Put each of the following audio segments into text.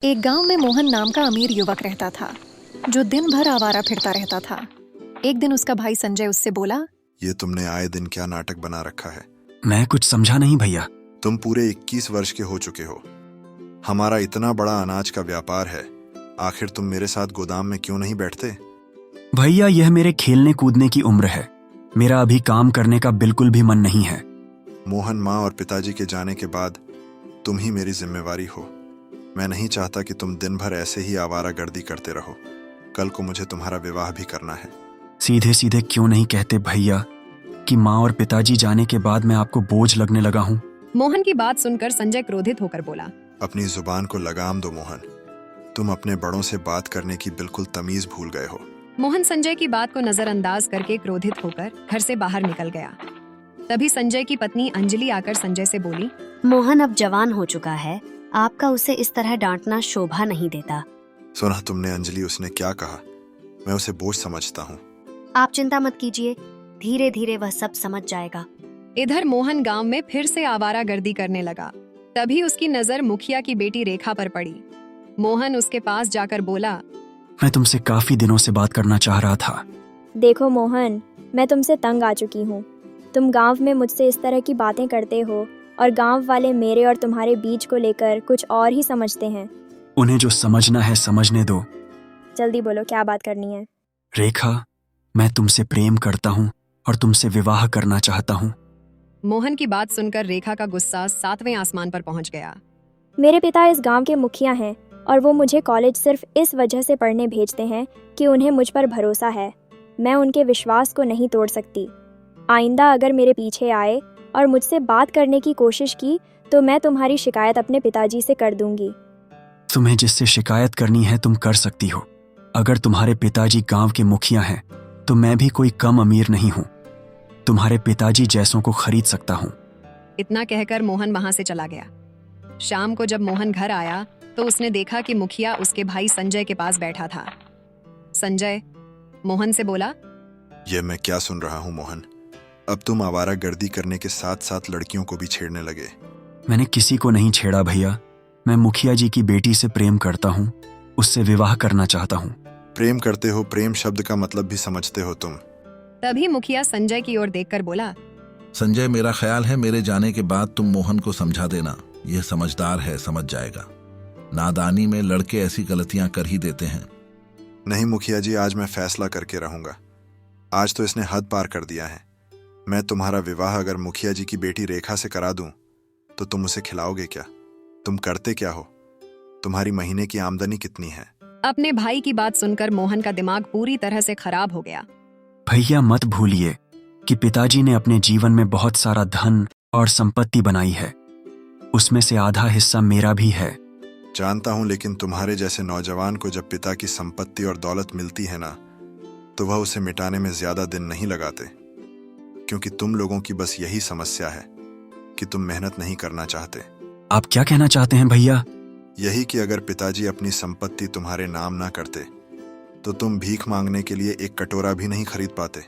एक गांव में मोहन नाम का अमीर युवक रहता था, जो दिन भर आवारा फिरता रहता था। एक दिन उसका भाई संजय उससे बोला, ये तुमने आए दिन क्या नाटक बना रखा है? मैं कुछ समझा नहीं भैया। तुम पूरे 21 वर्ष के हो चुके हो। हमारा इतना बड़ा अनाज का व्यापार है, आखिर तुम मेरे साथ गोदाम में क्यों नहीं बैठते? भैया यह मेरे खेलने कूदने की उम्र है, मेरा अभी काम करने का बिल्कुल भी मन नहीं है। मोहन, माँ और पिताजी के जाने के बाद तुम ही मेरी जिम्मेवारी हो। मैं नहीं चाहता कि तुम दिन भर ऐसे ही आवारागर्दी करते रहो। कल को मुझे तुम्हारा विवाह भी करना है। सीधे सीधे क्यों नहीं कहते भैया कि माँ और पिताजी जाने के बाद मैं आपको बोझ लगने लगा हूँ। मोहन की बात सुनकर संजय क्रोधित होकर बोला, अपनी जुबान को लगाम दो मोहन। तुम अपने बड़ों से बात करने की बिल्कुल तमीज भूल गए हो। मोहन संजय की बात को नजरअंदाज करके क्रोधित होकर घर से बाहर निकल गया। तभी संजय की पत्नी अंजलि आकर संजय से बोली, मोहन अब जवान हो चुका है, आपका उसे इस तरह डांटना शोभा नहीं देता। सुना तुमने अंजलि, उसने क्या कहा? मैं उसे बोझ समझता हूँ। आप चिंता मत कीजिए, धीरे धीरे वह सब समझ जाएगा। इधर मोहन गांव में फिर से आवारागर्दी करने लगा। तभी उसकी नजर मुखिया की बेटी रेखा पर पड़ी। मोहन उसके पास जाकर बोला, मैं तुमसे काफी दिनों से बात करना चाह रहा था। देखो मोहन, मैं तुमसे तंग आ चुकी हूँ। तुम गांव में मुझसे इस तरह की बातें करते हो और गांव वाले मेरे और तुम्हारे बीच को लेकर कुछ और ही समझते हैं। उन्हें जो समझना है समझने दो। जल्दी बोलो, क्या बात करनी है? रेखा, मैं तुमसे प्रेम करता हूँ और तुमसे विवाह करना चाहता हूँ। मोहन की बात सुनकर रेखा का गुस्सा 7वें आसमान पर पहुंच गया। मेरे पिता इस गांव के मुखिया हैं और वो मुझे कॉलेज सिर्फ इस वजह से पढ़ने भेजते हैं कि उन्हें मुझ पर भरोसा है। मैं उनके विश्वास को नहीं तोड़ सकती। आइंदा अगर मेरे पीछे आए और मुझसे बात करने की कोशिश की तो मैं तुम्हारी शिकायत अपने पिताजी से कर दूंगी। तुम्हें जिससे शिकायत करनी है तुम कर सकती हो। अगर तुम्हारे पिताजी गांव के मुखिया हैं तो मैं भी कोई कम अमीर नहीं हूँ। तुम्हारे पिताजी जैसों को खरीद सकता हूँ। इतना कहकर मोहन वहां से चला गया। शाम को जब मोहन घर आया तो उसने देखा कि मुखिया उसके भाई संजय के पास बैठा था। संजय मोहन से बोला, ये मैं क्या सुन रहा हूँ मोहन? अब तुम आवारागर्दी करने के साथ साथ लड़कियों को भी छेड़ने लगे। मैंने किसी को नहीं छेड़ा भैया। मैं मुखिया जी की बेटी से प्रेम करता हूँ, उससे विवाह करना चाहता हूँ। प्रेम करते हो, प्रेम शब्द का मतलब भी समझते हो तुम? तभी मुखिया संजय की ओर देखकर बोला, संजय, मेरा ख्याल है मेरे जाने के बाद तुम मोहन को समझा देना। यह समझदार है, समझ जाएगा। नादानी में लड़के ऐसी गलतियां कर ही देते हैं। नहीं मुखिया जी, आज मैं फैसला करके रहूंगा। आज तो इसने हद पार कर दिया है। मैं तुम्हारा विवाह अगर मुखिया जी की बेटी रेखा से करा दूं तो तुम उसे खिलाओगे क्या? तुम करते क्या हो? तुम्हारी महीने की आमदनी कितनी है? अपने भाई की बात सुनकर मोहन का दिमाग पूरी तरह से खराब हो गया। भैया मत भूलिए कि पिताजी ने अपने जीवन में बहुत सारा धन और संपत्ति बनाई है। उसमें से आधा हिस्सा मेरा भी है। जानता हूं, लेकिन तुम्हारे जैसे नौजवान को जब पिता की संपत्ति और दौलत मिलती है ना, तो वह उसे मिटाने में ज्यादा दिन नहीं लगाते। क्योंकि तुम लोगों की बस यही समस्या है कि तुम मेहनत नहीं करना चाहते। आप क्या कहना चाहते हैं भैया? यही कि अगर पिताजी अपनी संपत्ति तुम्हारे नाम ना करते तो तुम भीख मांगने के लिए एक कटोरा भी नहीं खरीद पाते।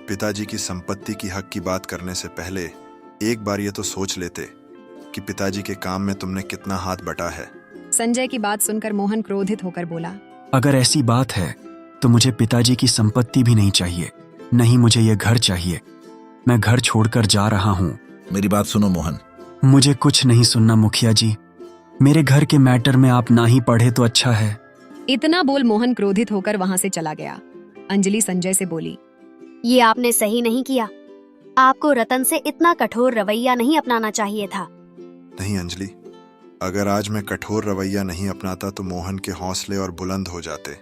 पिताजी की संपत्ति की हक की बात करने से पहले एक बार ये तो सोच लेते कि पिताजी के काम में तुमने कितना हाथ बटा है। संजय की बात सुनकर मोहन क्रोधित होकर बोला, अगर ऐसी बात है तो मुझे पिताजी की संपत्ति भी नहीं चाहिए, नहीं मुझे ये घर चाहिए। मैं घर छोड़कर जा रहा हूँ। मेरी बात सुनो मोहन। मुझे कुछ नहीं सुनना मुखिया जी। मेरे घर के मैटर में आप ना ही पढ़े तो अच्छा है। इतना बोल मोहन क्रोधित होकर वहां से चला गया। अंजलि संजय से बोली, ये आपने सही नहीं किया। आपको रतन से इतना कठोर रवैया नहीं अपनाना चाहिए था। नहीं अंजलि, अगर आज मैं कठोर रवैया नहीं अपनाता तो मोहन के हौसले और बुलंद हो जाते।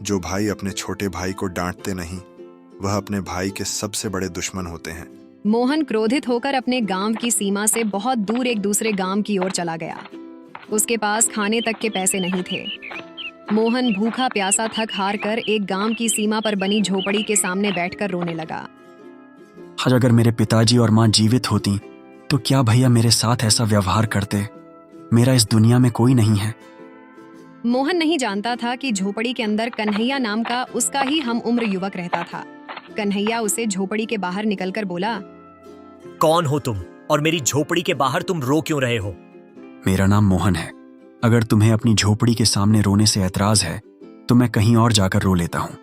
जो भाई अपने छोटे भाई को डांटते नहीं, वह अपने भाई के सबसे बड़े दुश्मन होते हैं। मोहन क्रोधित होकर अपने गांव की सीमा से बहुत दूर एक दूसरे गांव की ओर चला गया। उसके पास खाने तक के पैसे नहीं थे। मोहन भूखा प्यासा थक हार कर एक गांव की सीमा पर बनी झोपड़ी के सामने बैठकर रोने लगा। आज अगर मेरे पिताजी और माँ जीवित होती तो क्या भैया मेरे साथ ऐसा व्यवहार करते? मेरा इस दुनिया में कोई नहीं है। मोहन नहीं जानता था कि झोपड़ी के अंदर कन्हैया नाम का उसका ही हम उम्र युवक रहता था। कन्हैया उसे झोपड़ी के बाहर निकलकर बोला, कौन हो तुम और मेरी झोपड़ी के बाहर तुम रो क्यों रहे हो? मेरा नाम मोहन है। अगर तुम्हें अपनी झोपड़ी के सामने रोने से ऐतराज है तो मैं कहीं और जाकर रो लेता हूँ।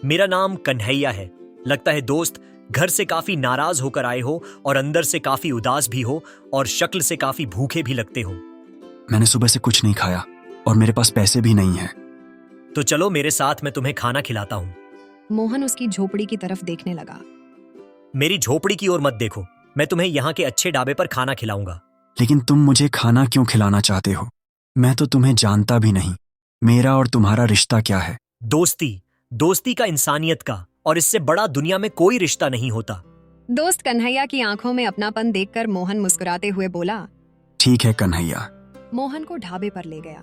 मेरा नाम कन्हैया है। लगता है दोस्त घर से काफी नाराज होकर आए हो और अंदर से काफी उदास भी हो और शक्ल से काफी भूखे भी लगते हो। मैंने सुबह से कुछ नहीं खाया और मेरे पास पैसे भी नहीं हैं। तो चलो मेरे साथ, मैं तुम्हें खाना खिलाता हूँ। मोहन उसकी झोपड़ी की तरफ देखने लगा। मेरी झोपड़ी की ओर मत देखो, मैं तुम्हें यहाँ के अच्छे ढाबे पर खाना खिलाऊंगा। लेकिन तुम मुझे खाना क्यों खिलाना चाहते हो? मैं तो तुम्हें जानता भी नहीं। मेरा और तुम्हारा रिश्ता क्या है? दोस्ती, दोस्ती का, इंसानियत का, और इससे बड़ा दुनिया में कोई रिश्ता नहीं होता। दोस्त कन्हैया की आंखों में अपनापन देखकर मोहन मुस्कुराते हुए बोला। ठीक है कन्हैया। मोहन को ढाबे पर ले गया।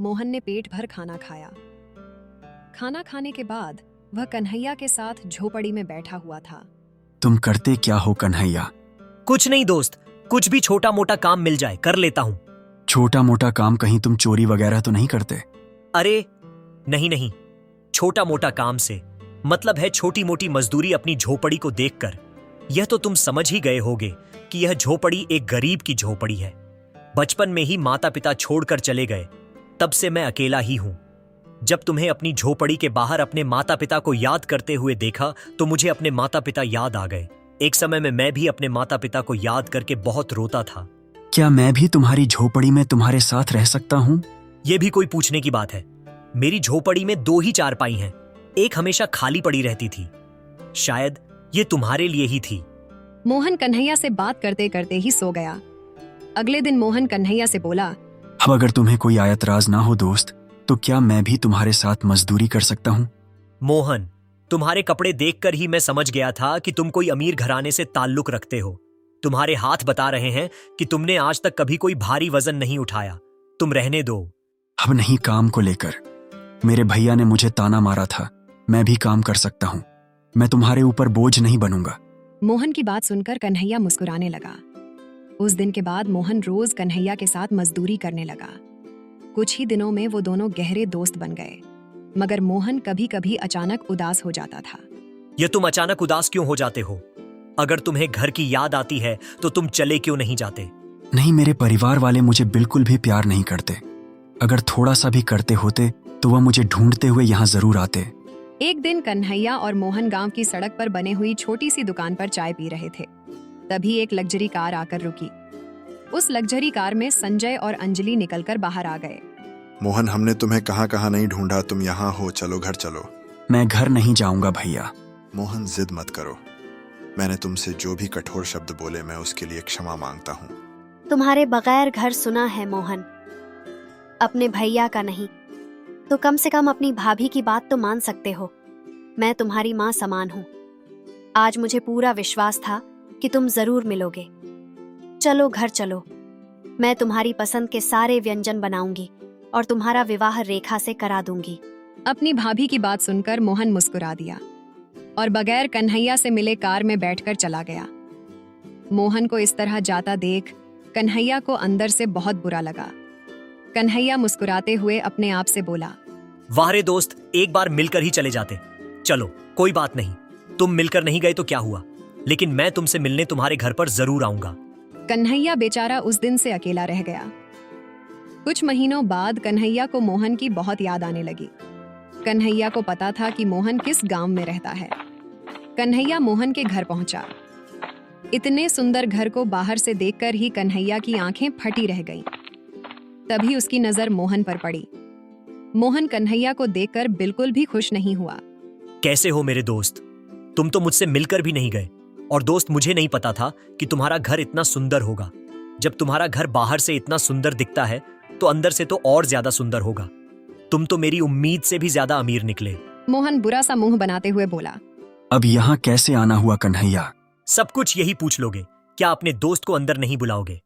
मोहन ने पेट भर खाना खाया। खाना खाने के बाद वह कन्हैया के साथ झोपड़ी में बैठा हुआ था। तुम करते क्या हो कन्हैया? कुछ नहीं दोस्त, कुछ भी छोटा मोटा काम मिल जाए कर लेता हूँ। छोटा मोटा काम? कहीं तुम चोरी वगैरह तो नहीं करते? अरे नहीं नहीं, छोटा मोटा काम से मतलब है छोटी मोटी मजदूरी अपनी झोपड़ी को देखकर। यह तो तुम समझ ही गए होगे कि यह झोपड़ी एक गरीब की झोपड़ी है। बचपन में ही माता पिता छोड़कर चले गए, तब से मैं अकेला ही हूं। जब तुम्हें अपनी झोपड़ी के बाहर अपने माता पिता को याद करते हुए देखा तो मुझे अपने माता पिता याद आ गए। एक समय में मैं भी अपने माता पिता को याद करके बहुत रोता था। क्या मैं भी तुम्हारी झोपड़ी में तुम्हारे साथ रह सकता हूँ? यह भी कोई पूछने की बात है? मेरी झोपड़ी में 2 ही चारपाई हैं, एक हमेशा खाली पड़ी रहती थी। शायद ये तुम्हारे लिए ही थी। मोहन कन्हैया से बात करते करते ही सो गया। अगले दिन मोहन कन्हैया से बोला। अब अगर तुम्हें कोई ऐतराज ना हो दोस्त, तो क्या मैं भी तुम्हारे साथ मजदूरी कर सकता हूँ? मोहन, तुम्हारे कपड़े देखकर ही मैं समझ गया था कि तुम कोई अमीर घराने से ताल्लुक रखते हो। तुम्हारे हाथ बता रहे हैं कि तुमने आज तक कभी कोई भारी वजन नहीं उठाया। तुम रहने दो। अब नहीं, काम को लेकर मेरे भैया ने मुझे ताना मारा था। मैं भी काम कर सकता हूँ। मैं तुम्हारे ऊपर बोझ नहीं बनूंगा। मोहन की बात सुनकर कन्हैया मुस्कुराने लगा। उस दिन के बाद मोहन रोज कन्हैया के साथ मजदूरी करने लगा। कुछ ही दिनों में वो दोनों गहरे दोस्त बन गए। मगर मोहन कभी कभी अचानक उदास हो जाता था। ये तुम अचानक उदास क्यों हो जाते हो? अगर तुम्हें घर की याद आती है तो तुम चले क्यों नहीं जाते? नहीं, मेरे परिवार वाले मुझे बिल्कुल भी प्यार नहीं करते। अगर थोड़ा सा भी करते होते तो वह मुझे ढूंढते हुए यहाँ जरूर आते। एक दिन कन्हैया और मोहन गांव की सड़क पर बने हुई छोटी सी दुकान पर चाय पी रहे थे। तभी एक लग्जरी कार आकर रुकी। उस लग्जरी कार में संजय और अंजलि निकलकर बाहर आ गए। मोहन, हमने तुम्हें कहाँ कहाँ नहीं ढूंढा, तुम यहाँ हो, चलो घर चलो। मैं घर नहीं जाऊंगा भैया। मोहन, जिद मत करो। मैंने तुमसे जो भी कठोर शब्द बोले मैं उसके लिए क्षमा मांगता हूँ। तुम्हारे बगैर घर सुना है मोहन, अपने भैया का नहीं तो कम से कम अपनी भाभी की बात तो मान सकते हो। मैं तुम्हारी माँ समान हूँ। आज मुझे पूरा विश्वास था कि तुम जरूर मिलोगे। चलो घर चलो, मैं तुम्हारी पसंद के सारे व्यंजन बनाऊंगी और तुम्हारा विवाह रेखा से करा दूंगी। अपनी भाभी की बात सुनकर मोहन मुस्कुरा दिया और बगैर कन्हैया से मिले कार में बैठकर चला गया। मोहन को इस तरह जाता देख कन्हैया को अंदर से बहुत बुरा लगा। कन्हैया मुस्कुराते हुए अपने आप से बोला, वाह रे दोस्त, एक बार मिलकर ही चले जाते। चलो कोई बात नहीं, तुम मिलकर नहीं गए तो क्या हुआ, लेकिन मैं तुमसे मिलने तुम्हारे घर पर जरूर आऊंगा। कन्हैया बेचारा उस दिन से अकेला रह गया। कुछ महीनों बाद कन्हैया को मोहन की बहुत याद आने लगी। कन्हैया को पता था कि मोहन किस गांव में रहता है। कन्हैया मोहन के घर पहुंचा। इतने सुंदर घर को बाहर से देखकर ही कन्हैया की आंखें फटी रह गईं। तभी उसकी नजर मोहन पर पड़ी। मोहन कन्हैया को देखकर बिल्कुल भी खुश नहीं हुआ। कैसे हो मेरे दोस्त? तुम तो मुझसे मिलकर भी नहीं गए। और दोस्त, मुझे नहीं पता था कि तुम्हारा घर इतना सुंदर होगा। जब तुम्हारा घर बाहर से इतना सुंदर दिखता है तो अंदर से तो और ज्यादा सुंदर होगा। तुम तो मेरी उम्मीद से भी ज्यादा अमीर निकले। मोहन बुरा सा मुंह बनाते हुए बोला, अब यहाँ कैसे आना हुआ कन्हैया? सब कुछ यही पूछ लोगे? क्या अपने दोस्त को अंदर नहीं बुलाओगे?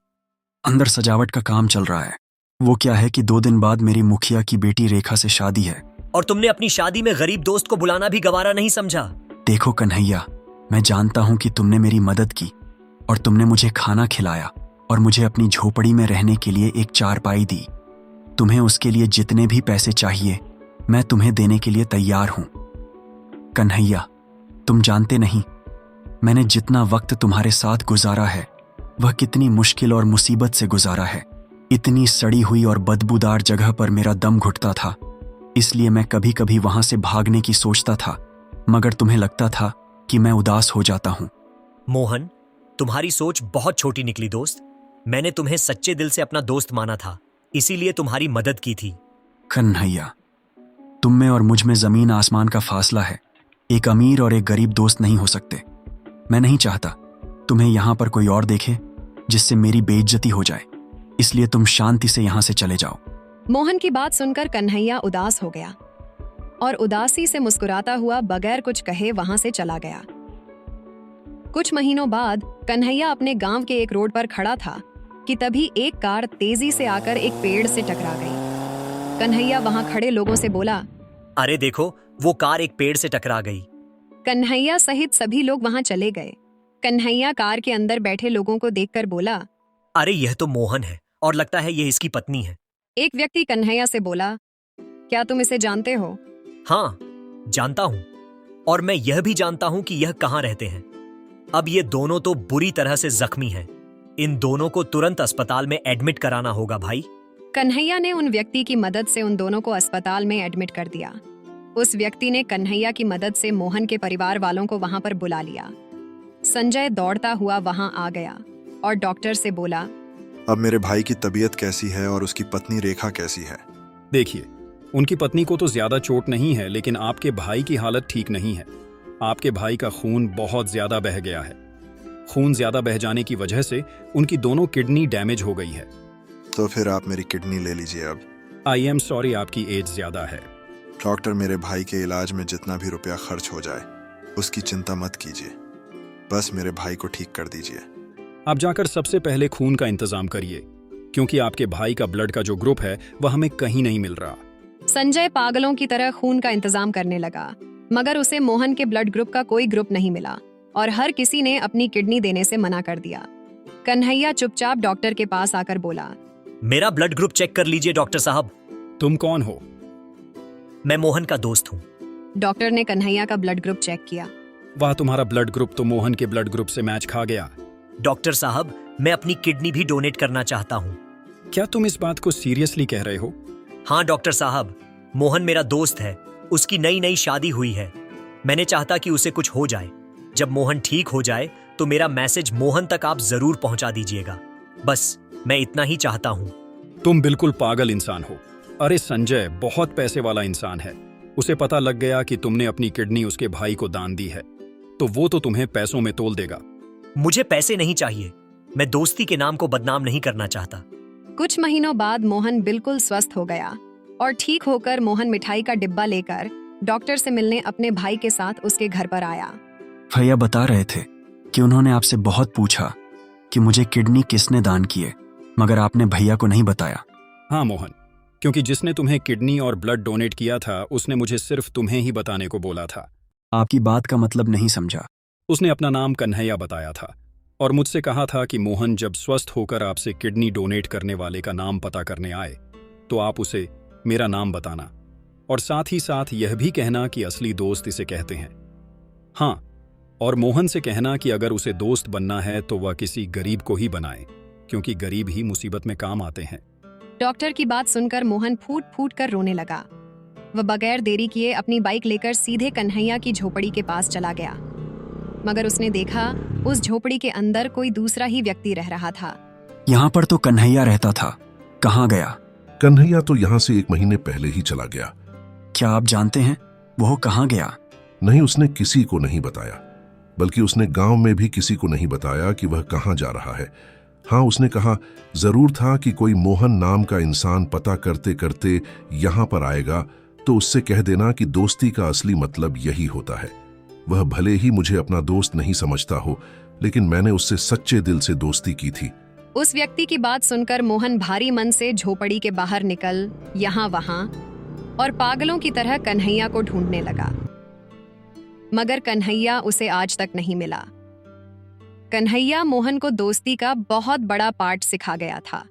अंदर सजावट का काम चल रहा है। वो क्या है कि 2 दिन बाद मेरी मुखिया की बेटी रेखा से शादी है। और तुमने अपनी शादी में गरीब दोस्त को बुलाना भी गवारा नहीं समझा? देखो कन्हैया, मैं जानता हूँ कि तुमने मेरी मदद की और तुमने मुझे खाना खिलाया और मुझे अपनी झोपड़ी में रहने के लिए एक चारपाई दी। तुम्हें उसके लिए जितने भी पैसे चाहिए मैं तुम्हें देने के लिए तैयार हूं। कन्हैया, तुम जानते नहीं मैंने जितना वक्त तुम्हारे साथ गुजारा है वह कितनी मुश्किल और मुसीबत से गुजारा है। इतनी सड़ी हुई और बदबूदार जगह पर मेरा दम घुटता था, इसलिए मैं कभी कभी वहां से भागने की सोचता था, मगर तुम्हें लगता था कि मैं उदास हो जाता हूं। मोहन, तुम्हारी सोच बहुत छोटी निकली दोस्त। मैंने तुम्हें सच्चे दिल से अपना दोस्त माना था, इसीलिए तुम्हारी मदद की थी। कन्हैया, तुम में और मुझ में जमीन आसमान का फासला है। एक अमीर और एक गरीब दोस्त नहीं हो सकते। मैं नहीं चाहता तुम्हें यहां पर कोई और देखे जिससे मेरी बेइज्जती हो जाए, इसलिए तुम शांति से यहां से चले जाओ। मोहन की बात सुनकर कन्हैया उदास हो गया और उदासी से मुस्कुराता हुआ बगैर कुछ कहे वहां से चला गया। कुछ महीनों बाद कन्हैया अपने गांव के एक रोड पर खड़ा था कि तभी एक कार तेजी से आकर एक पेड़ से टकरा गई। कन्हैया वहां खड़े लोगों से बोला, अरे देखो, वो कार एक पेड़ से टकरा गई। कन्हैया सहित सभी लोग वहां चले गए। कन्हैया कार के अंदर बैठे लोगों को देखकर बोला, अरे यह तो मोहन है और लगता है यह इसकी पत्नी है। एक व्यक्ति कन्हैया से बोला, क्या तुम इसे जानते हो? हाँ, जानता हूं, और मैं यह भी जानता हूं कि यह कहां रहते हैं। अब ये दोनों तो बुरी तरह से जख्मी हैं। इन दोनों को तुरंत अस्पताल में एडमिट कराना होगा भाई। कन्हैया ने उन व्यक्ति की मदद से उन दोनों को अस्पताल में एडमिट कर दिया। उस व्यक्ति ने कन्हैया की मदद से मोहन के परिवार वालों को वहां पर बुला लिया। संजय दौड़ता हुआ वहां आ गया और डॉक्टर से बोला, अब मेरे भाई की तबीयत कैसी है और उसकी पत्नी रेखा कैसी है? देखिए, उनकी पत्नी को तो ज्यादा चोट नहीं है, लेकिन आपके भाई की हालत ठीक नहीं है। आपके भाई का खून बहुत ज्यादा बह गया है। खून ज्यादा बह जाने की वजह से उनकी दोनों किडनी डैमेज हो गई है। तो फिर आप मेरी किडनी ले लीजिए अब। आई एम सॉरी, आपकी एज ज्यादा है। डॉक्टर, मेरे भाई के इलाज में जितना भी रुपया खर्च हो जाए उसकी चिंता मत कीजिए, बस मेरे भाई को ठीक कर दीजिए। आप जाकर सबसे पहले खून का इंतजाम करिए, क्योंकि आपके भाई का ब्लड का जो ग्रुप है वह हमें कहीं नहीं मिल रहा। संजय पागलों की तरह खून का इंतजाम करने लगा, मगर उसे मोहन के ब्लड ग्रुप का कोई ग्रुप नहीं मिला और हर किसी ने अपनी किडनी देने से मना कर दिया। कन्हैया चुपचाप डॉक्टर के पास आकर बोला, मेरा ब्लड ग्रुप चेक कर लीजिए डॉक्टर साहब। तुम कौन हो? मैं मोहन का दोस्त हूँ। डॉक्टर ने कन्हैया का ब्लड ग्रुप चेक किया। वाह, तुम्हारा ब्लड ग्रुप तो मोहन के ब्लड ग्रुप से मैच खा गया। डॉक्टर साहब, मैं अपनी किडनी भी डोनेट करना चाहता हूँ। क्या तुम इस बात को सीरियसली कह रहे हो? हाँ डॉक्टर साहब, मोहन मेरा दोस्त है। उसकी नई नई शादी हुई है। मैंने चाहता कि उसे कुछ हो जाए। जब मोहन ठीक हो जाए तो मेरा मैसेज मोहन तक आप जरूर पहुंचा दीजिएगा। बस मैं इतना ही चाहता हूं। तुम बिल्कुल पागल इंसान हो। अरे संजय बहुत पैसे वाला इंसान है। उसे पता लग गया कि तुमने अपनी किडनी उसके भाई को दान दी है, तो वो तो तुम्हें पैसों में तोल देगा। मुझे पैसे नहीं चाहिए। मैं दोस्ती के नाम को बदनाम नहीं करना चाहता। कुछ महीनों बाद मोहन बिल्कुल स्वस्थ हो गया और ठीक होकर मोहन मिठाई का डिब्बा लेकर डॉक्टर से मिलने अपने भाई के साथ उसके घर पर आया। भैया बता रहे थे कि उन्होंने आपसे बहुत पूछा कि मुझे किडनी किसने दान किए, मगर आपने भैया को नहीं बताया। हाँ मोहन, क्योंकि जिसने तुम्हें किडनी और ब्लड डोनेट किया था उसने मुझे सिर्फ तुम्हें ही बताने को बोला था। आपकी बात का मतलब नहीं समझा। उसने अपना नाम कन्हैया बताया था और मुझसे कहा था कि मोहन जब स्वस्थ होकर आपसे किडनी डोनेट करने वाले का नाम पता करने आए तो आप उसे मेरा नाम बताना और साथ ही साथ यह भी कहना कि असली दोस्त इसे कहते हैं। हाँ, और मोहन से कहना कि अगर उसे दोस्त बनना है तो वह किसी गरीब को ही बनाए, क्योंकि गरीब ही मुसीबत में काम आते हैं। डॉक्टर की बात सुनकर मोहन फूट फूट कर रोने लगा। वह बगैर देरी किए अपनी बाइक लेकर सीधे कन्हैया की झोपड़ी के पास चला गया, मगर उसने देखा उस झोपड़ी के अंदर कोई दूसरा ही व्यक्ति रह रहा था। यहाँ पर तो कन्हैया रहता था, कहाँ गया? कन्हैया तो यहाँ से 1 महीने पहले ही चला गया। क्या आप जानते हैं वो कहाँ गया? नहीं, उसने किसी को नहीं बताया, बल्कि उसने गांव में भी किसी को नहीं बताया कि वह कहाँ जा रहा है। हाँ, उसने कहा जरूर था कि कोई मोहन नाम का इंसान पता करते करते यहाँ पर आएगा, तो उससे कह देना कि दोस्ती का असली मतलब यही होता है। वह भले ही मुझे अपना दोस्त नहीं समझता हो, लेकिन मैंने उससे सच्चे दिल से दोस्ती की थी। उस व्यक्ति की बात सुनकर मोहन भारी मन से झोपड़ी के बाहर निकल यहाँ वहां और पागलों की तरह कन्हैया को ढूंढने लगा, मगर कन्हैया उसे आज तक नहीं मिला। कन्हैया मोहन को दोस्ती का बहुत बड़ा पाठ सिखा गया था।